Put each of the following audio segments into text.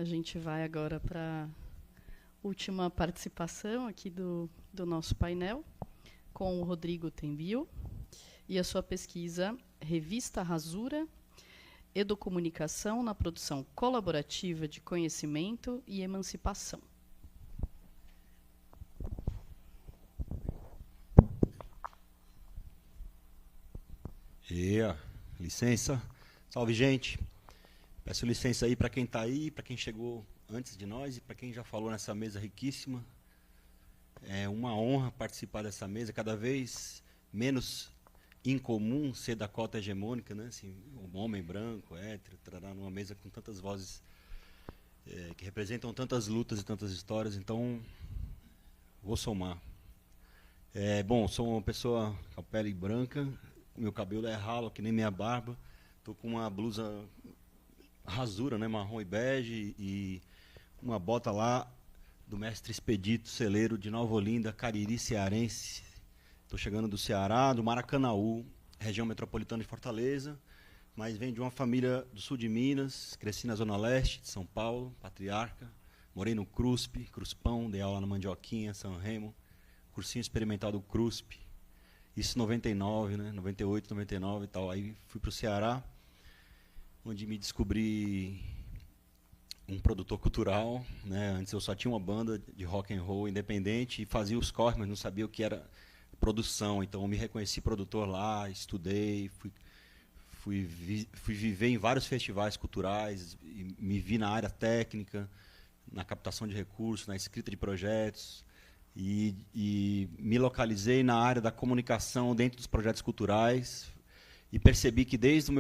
gente vai agora para a última participação aqui do nosso painel, com o Rodrigo Tembio e a sua pesquisa Revista Rasura, Educomunicação na produção colaborativa de conhecimento e emancipação. Licença. Salve, gente. Peço licença aí para quem está aí, para quem chegou antes de nós e para quem já falou nessa mesa riquíssima. É uma honra participar dessa mesa, cada vez menos incomum ser da cota hegemônica, né? Assim, um homem branco, hétero, numa mesa com tantas vozes que representam tantas lutas e tantas histórias, então vou somar. Bom, sou uma pessoa com a pele branca, meu cabelo é ralo, que nem minha barba, estou com uma blusa rasura, né, marrom e bege, e uma bota lá do mestre Expedito Celeiro de Nova Olinda, Cariri cearense. Estou chegando do Ceará, do Maracanaú, região metropolitana de Fortaleza, mas venho de uma família do sul de Minas, cresci na zona leste de São Paulo, Patriarca, morei no CRUSP, Cruspão, dei aula na Mandioquinha, São Remo, cursinho experimental do CRUSP, isso em 99, né, 98, 99 e tal. Aí fui para o Ceará, onde me descobri um produtor cultural, né? Antes eu só tinha uma banda de rock and roll independente e fazia os corres, mas não sabia o que era produção. Então eu me reconheci produtor lá, estudei, fui viver em vários festivais culturais, e me vi na área técnica, na captação de recursos, na escrita de projetos, e me localizei na área da comunicação dentro dos projetos culturais e percebi que desde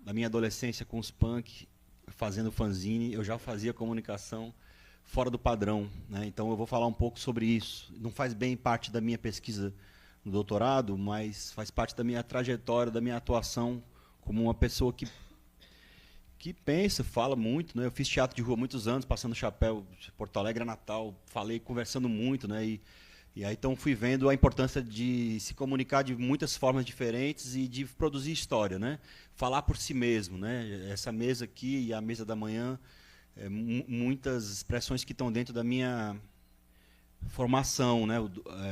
da minha adolescência com os punk, fazendo fanzine, eu já fazia comunicação fora do padrão, né? Então eu vou falar um pouco sobre isso. Não faz bem parte da minha pesquisa no doutorado, mas faz parte da minha trajetória, da minha atuação como uma pessoa que pensa, fala muito, né? Eu fiz teatro de rua há muitos anos, passando chapéu, Porto Alegre, Natal, falei, conversando muito, né? E aí então fui vendo a importância de se comunicar de muitas formas diferentes e de produzir história, né? Falar por si mesmo, né? Essa mesa aqui e a mesa da manhã, muitas expressões que estão dentro da minha formação, né?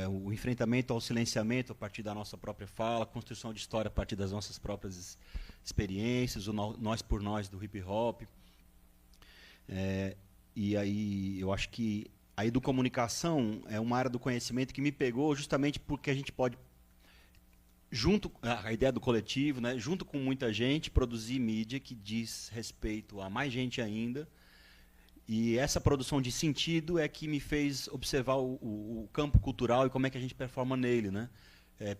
O enfrentamento ao silenciamento a partir da nossa própria fala, a construção de história a partir das nossas próprias experiências, o nós por nós do hip hop. E aí eu acho que a educomunicação é uma área do conhecimento que me pegou justamente porque a gente pode, junto a ideia do coletivo, né, junto com muita gente, produzir mídia que diz respeito a mais gente ainda. E essa produção de sentido é que me fez observar o campo cultural e como é que a gente performa nele, né?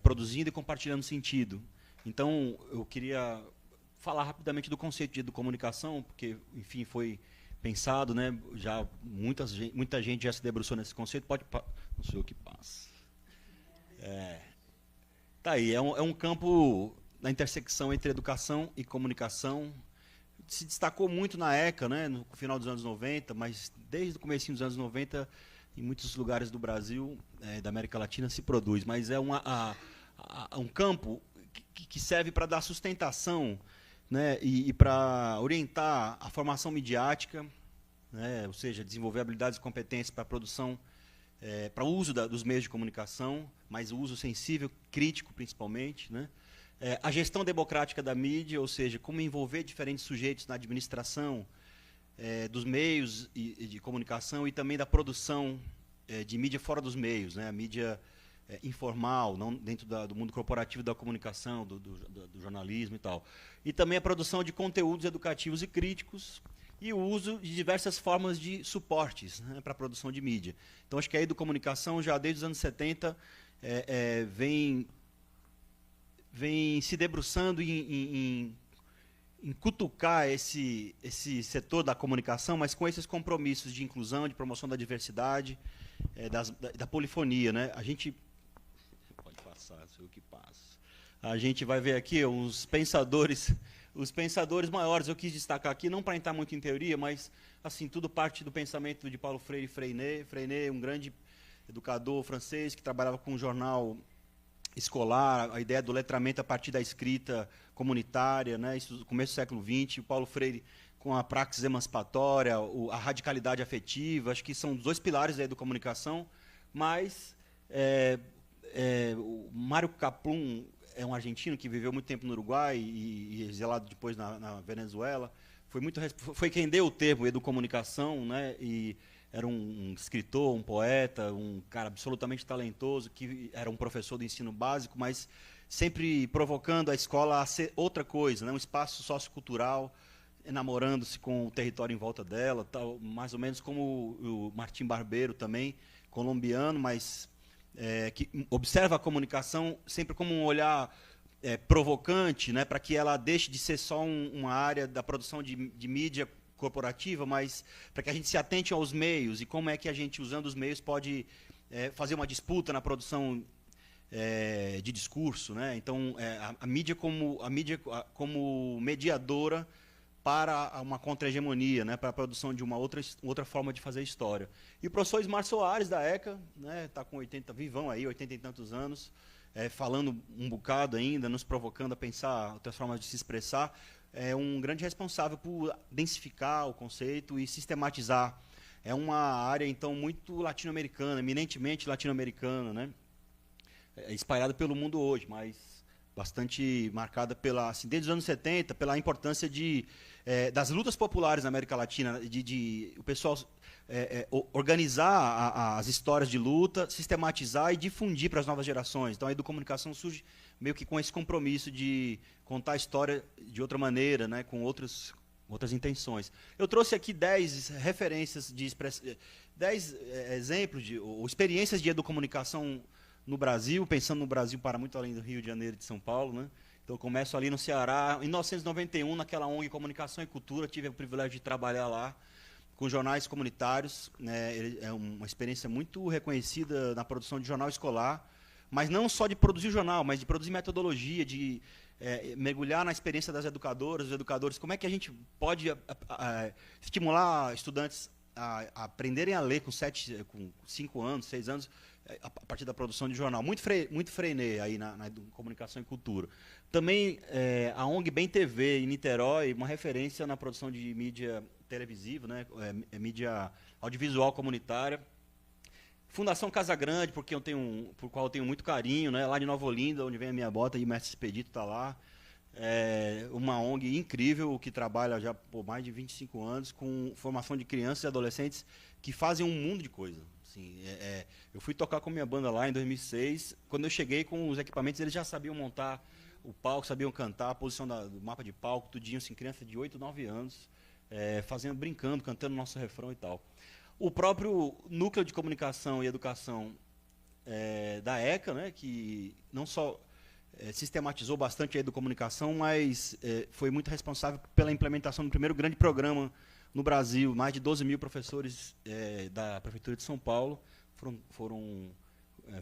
Produzindo e compartilhando sentido. Então, eu queria falar rapidamente do conceito de educomunicação, porque, enfim, foi pensado, né? Já muita gente já se debruçou nesse conceito. Não sei o que passa. Tá aí, é um campo na intersecção entre educação e comunicação. Se destacou muito na ECA, né, no final dos anos 90, mas desde o comecinho dos anos 90, em muitos lugares do Brasil, da América Latina, se produz. Mas é um campo que serve para dar sustentação, né, e para orientar a formação midiática, né, ou seja, desenvolver habilidades e competências para a produção, para o uso dos meios de comunicação, mas o uso sensível, crítico principalmente, né? A gestão democrática da mídia, ou seja, como envolver diferentes sujeitos na administração dos meios de comunicação e também da produção de mídia fora dos meios, né? A mídia informal, não dentro do mundo corporativo da comunicação, do jornalismo e tal. E também a produção de conteúdos educativos e críticos e o uso de diversas formas de suportes, né, para a produção de mídia. Então, acho que a educomunicação, já desde os anos 70, vem se debruçando em cutucar esse setor da comunicação, mas com esses compromissos de inclusão, de promoção da diversidade, da polifonia, né? A gente pode passar, sei o que passa. A gente vai ver aqui os pensadores maiores. Eu quis destacar aqui, não para entrar muito em teoria, mas assim, tudo parte do pensamento de Paulo Freire e Freinet. Freinet, um grande educador francês que trabalhava com um jornal escolar, a ideia do letramento a partir da escrita comunitária, né, isso no começo do século XX. O Paulo Freire com a praxis emancipatória, a radicalidade afetiva, acho que são os 2 pilares da educomunicação, mas o Mário Kaplun é um argentino que viveu muito tempo no Uruguai e exilado depois na Venezuela, foi quem deu o termo educomunicação, né, e era um escritor, um poeta, um cara absolutamente talentoso, que era um professor do ensino básico, mas sempre provocando a escola a ser outra coisa, né, um espaço sociocultural, enamorando-se com o território em volta dela, tal, mais ou menos como o Martim Barbeiro também, colombiano, mas que observa a comunicação sempre como um olhar provocante, né, para que ela deixe de ser só uma área da produção de mídia corporativa, mas para que a gente se atente aos meios e como é que a gente, usando os meios, pode fazer uma disputa na produção de discurso, né? Então, a mídia como mediadora para uma contra-hegemonia, né, para a produção de uma outra forma de fazer história. E o professor Ismar Soares, da ECA, né, tá com 80 e tantos anos, falando um bocado ainda, nos provocando a pensar outras formas de se expressar, é um grande responsável por densificar o conceito e sistematizar. É uma área, então, muito latino-americana, eminentemente latino-americana, né, espalhada pelo mundo hoje, mas bastante marcada desde os anos 70, pela importância das lutas populares na América Latina, de o pessoal organizar as histórias de luta, sistematizar e difundir para as novas gerações. Então, a educomunicação surge meio que com esse compromisso de contar a história de outra maneira, né, com outras intenções. Eu trouxe aqui 10 referências, 10 exemplos ou experiências de educomunicação no Brasil, pensando no Brasil para muito além do Rio de Janeiro e de São Paulo, né? Então, eu começo ali no Ceará. Em 1991, naquela ONG Comunicação e Cultura, tive o privilégio de trabalhar lá com jornais comunitários. Né? É uma experiência muito reconhecida na produção de jornal escolar, mas não só de produzir jornal, mas de produzir metodologia, de mergulhar na experiência das educadoras, dos educadores. Como é que a gente pode estimular estudantes a aprenderem a ler com 5 anos, 6 anos, a partir da produção de jornal. Muito Freinet aí na comunicação e cultura. Também a ONG Bem TV, em Niterói, uma referência na produção de mídia televisiva, né, mídia audiovisual comunitária. Fundação Casa Grande, por qual eu tenho muito carinho, né, lá de Nova Olinda, onde vem a minha bota, e o Mestre Expedito está lá. Uma ONG incrível que trabalha já por mais de 25 anos com formação de crianças e adolescentes que fazem um mundo de coisa. Assim, eu fui tocar com minha banda lá em 2006. Quando eu cheguei com os equipamentos, eles já sabiam montar o palco, sabiam cantar, a posição do mapa de palco, tudinho, assim, criança de 8, 9 anos, brincando, cantando nosso refrão e tal. O próprio Núcleo de Comunicação e Educação da ECA, né, que não só sistematizou bastante a educomunicação, mas foi muito responsável pela implementação do primeiro grande programa no Brasil. Mais de 12 mil professores da Prefeitura de São Paulo foram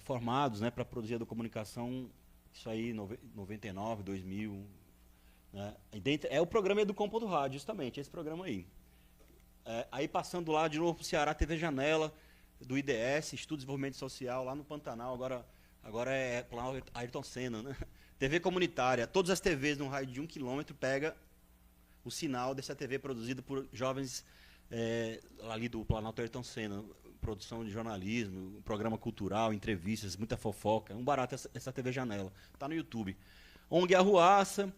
formados, né, para produzir a educomunicação, isso aí em 99, 2000. Né, o programa Educom do Rádio, justamente, esse programa aí. Aí passando lá de novo para o Ceará, TV Janela, do IDS, Estudo de Desenvolvimento Social, lá no Pantanal, agora é Plano Ayrton Senna, né? TV comunitária, todas as TVs num raio de 1 quilômetro pega o sinal dessa TV produzida por jovens ali do Planalto Ayrton Senna, produção de jornalismo, programa cultural, entrevistas, muita fofoca, é um barato essa TV Janela, está no YouTube. ONG Arruaça,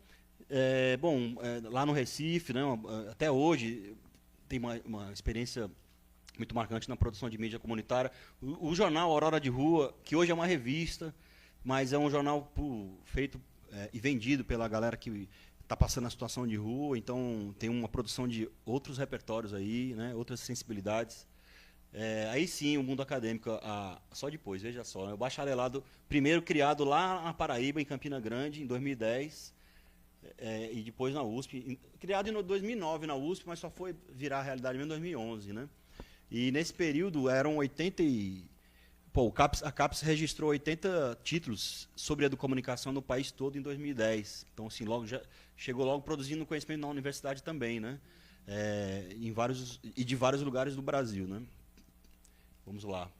lá no Recife, né, até hoje tem uma experiência muito marcante na produção de mídia comunitária. O jornal Aurora de Rua, que hoje é uma revista, mas é um jornal feito e vendido pela galera que está passando a situação de rua, então tem uma produção de outros repertórios aí, né, outras sensibilidades. Aí sim, o mundo acadêmico, só depois, veja só, né, o bacharelado primeiro criado lá na Paraíba, em Campina Grande, em 2010, e depois na USP, criado em 2009 na USP, mas só foi virar realidade mesmo em 2011, né? E nesse período eram 80 a CAPES registrou 80 títulos sobre educomunicação no país todo em 2010. Então, assim, chegou logo produzindo conhecimento na universidade também, né? De vários lugares do Brasil, né? Vamos lá.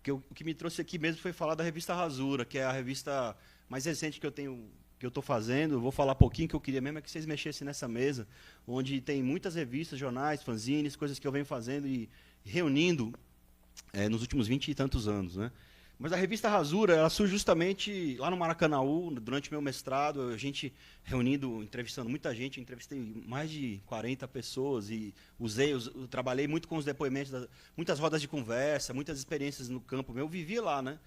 O que me trouxe aqui mesmo foi falar da revista Rasura, que é a revista mais recente que que eu estou fazendo. Eu vou falar pouquinho, que eu queria mesmo é que vocês mexessem nessa mesa, onde tem muitas revistas, jornais, fanzines, coisas que eu venho fazendo e reunindo nos últimos 20 e tantos anos, né? Mas a revista Rasura, ela surge justamente lá no Maracanaú, durante o meu mestrado, a gente reunindo, entrevistando muita gente, entrevistei mais de 40 pessoas e eu trabalhei muito com os depoimentos, muitas rodas de conversa, muitas experiências no campo. Eu vivia lá, né?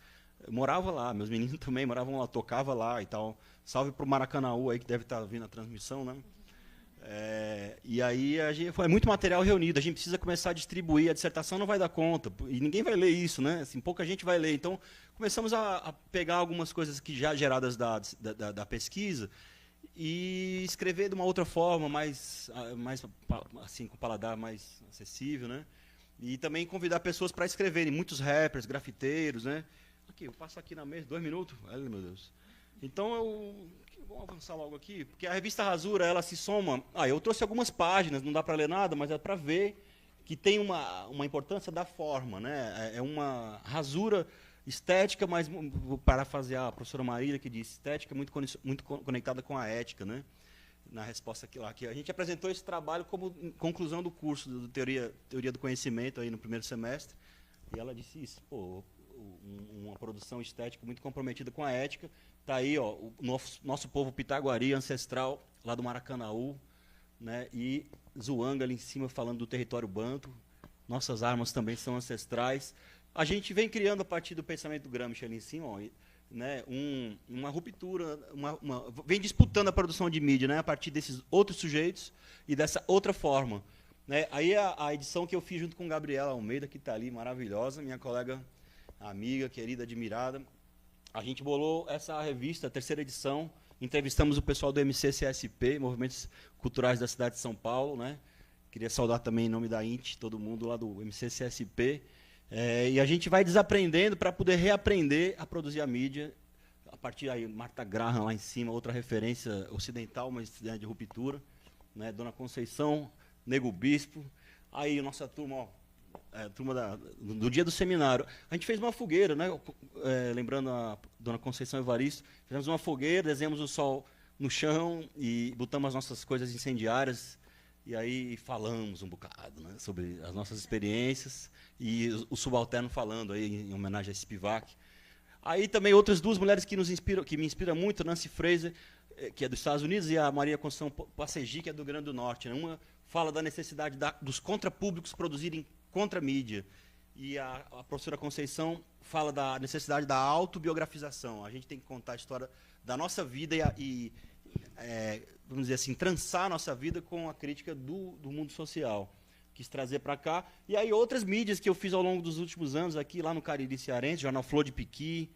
Eu morava lá, meus meninos também moravam lá, tocava lá e tal. Salve para o Maracanaú aí, que deve estar vindo a transmissão, né? E aí foi muito material reunido, a gente precisa começar a distribuir, a dissertação não vai dar conta, e ninguém vai ler isso, né? Assim, pouca gente vai ler. Então, começamos a pegar algumas coisas que já geradas da pesquisa e escrever de uma outra forma, mais assim, com o paladar mais acessível, né? E também convidar pessoas para escreverem, muitos rappers, grafiteiros, né? Aqui, eu passo aqui na mesa, 2 minutos, ai meu Deus. Então, vamos avançar logo aqui, porque a revista Rasura, ela se soma... eu trouxe algumas páginas, não dá para ler nada, mas é para ver que tem uma importância da forma, né? É uma rasura estética, mas, vou parafrasear a professora Marília, que disse, estética muito conectada com a ética, né? Na resposta aqui lá, que a gente apresentou esse trabalho como conclusão do curso de teoria do conhecimento aí no primeiro semestre, e ela disse isso, uma produção estética muito comprometida com a ética. Está aí, ó, o nosso povo pitaguari ancestral, lá do Maracanaú, né? E Zuanga ali em cima falando do território banto. Nossas armas também são ancestrais. A gente vem criando, a partir do pensamento do Gramsci ali em cima, ó, né, uma ruptura, vem disputando a produção de mídia, né, a partir desses outros sujeitos e dessa outra forma. Né? Aí a edição que eu fiz junto com Gabriela Almeida, que está ali, maravilhosa, minha colega, amiga, querida, admirada. A gente bolou essa revista, a terceira edição, entrevistamos o pessoal do MCCSP, Movimentos Culturais da Cidade de São Paulo, né? Queria saudar também em nome da INT, todo mundo lá do MCCSP. E a gente vai desaprendendo para poder reaprender a produzir a mídia. A partir aí, Martha Graham lá em cima, outra referência ocidental, mas de ruptura. Né? Dona Conceição, Nego Bispo. Aí, nossa turma, ó, turma do dia do seminário. A gente fez uma fogueira, né? Lembrando a Dona Conceição Evaristo, fizemos uma fogueira, desenhamos o sol no chão e botamos as nossas coisas incendiárias e aí falamos um bocado, né, sobre as nossas experiências e o subalterno falando aí em homenagem a Spivak. Aí também outras duas mulheres que me inspiram muito, Nancy Fraser, que é dos Estados Unidos, e a Maria Conceição Passegi, que é do Rio Grande do Norte. Né? Uma fala da necessidade dos contrapúblicos produzirem contra a mídia. E a professora Conceição fala da necessidade da autobiografização. A gente tem que contar a história da nossa vida vamos dizer assim, trançar a nossa vida com a crítica do mundo social. Quis trazer para cá. E aí outras mídias que eu fiz ao longo dos últimos anos aqui, lá no Cariri Cearense, jornal Flor de Piqui.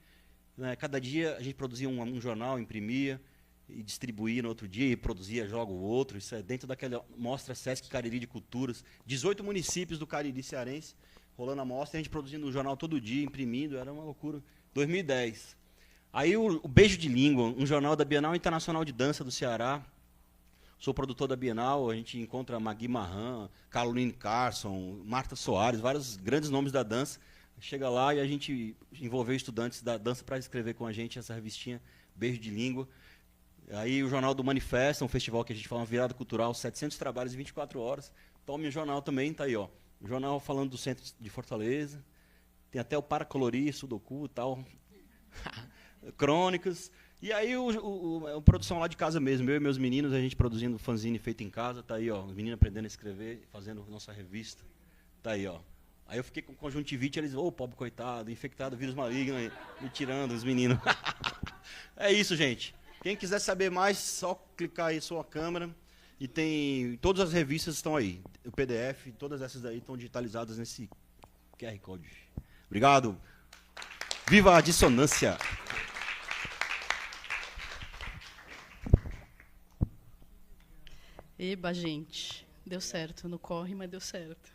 Né? Cada dia a gente produzia um jornal, imprimia e distribuía no outro dia, e produzia, joga o outro. Isso é dentro daquela mostra Sesc Cariri de Culturas. 18 municípios do Cariri Cearense, rolando a mostra, a gente produzindo o jornal todo dia, imprimindo, era uma loucura. 2010. Aí o Beijo de Língua, um jornal da Bienal Internacional de Dança do Ceará. Sou produtor da Bienal, a gente encontra Magui Marran, Caroline Carson, Marta Soares, vários grandes nomes da dança. Chega lá e a gente envolveu estudantes da dança para escrever com a gente essa revistinha Beijo de Língua. Aí o Jornal do Manifesto, um festival que a gente fala, uma virada cultural, 700 trabalhos em 24 horas. Tome o jornal também, está aí, ó. O jornal falando do centro de Fortaleza. Tem até o Paracolorir, Sudoku e tal. Crônicas. E aí a produção lá de casa mesmo, eu e meus meninos, a gente produzindo fanzine feito em casa, tá aí, ó, os meninos aprendendo a escrever, fazendo nossa revista, tá aí, ó. Aí eu fiquei com conjuntivite, eles, pobre coitado, infectado, vírus maligno, aí, me tirando os meninos. É isso, gente. Quem quiser saber mais, só clicar aí sua câmera e tem, todas as revistas estão aí, o PDF, todas essas aí estão digitalizadas nesse QR Code. Obrigado. Viva a dissonância! Eba, gente, deu certo, não corre, mas deu certo.